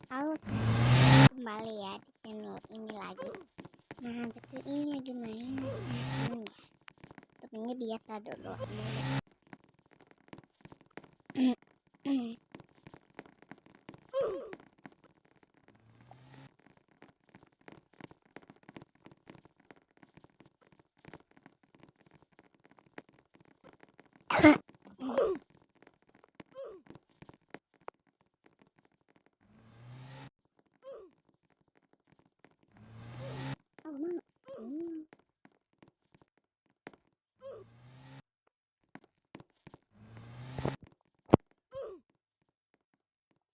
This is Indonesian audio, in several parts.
Halo, kembali ya di channel ini lagi. Nah, betul ini lagi main temennya biasa dulu.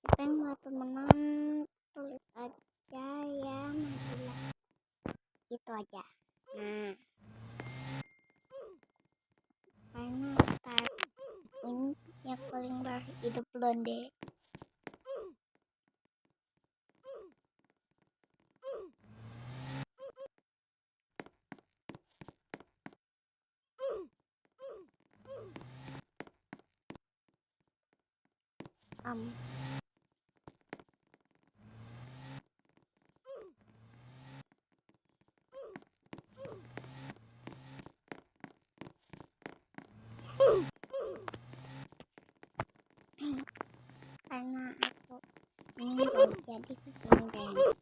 Siapa yang mau temenan, tulis aja ya, majalah gitu aja. Nah, karena saat ini yang paling berhidup blonde. Karena aku ini baru jadi kesini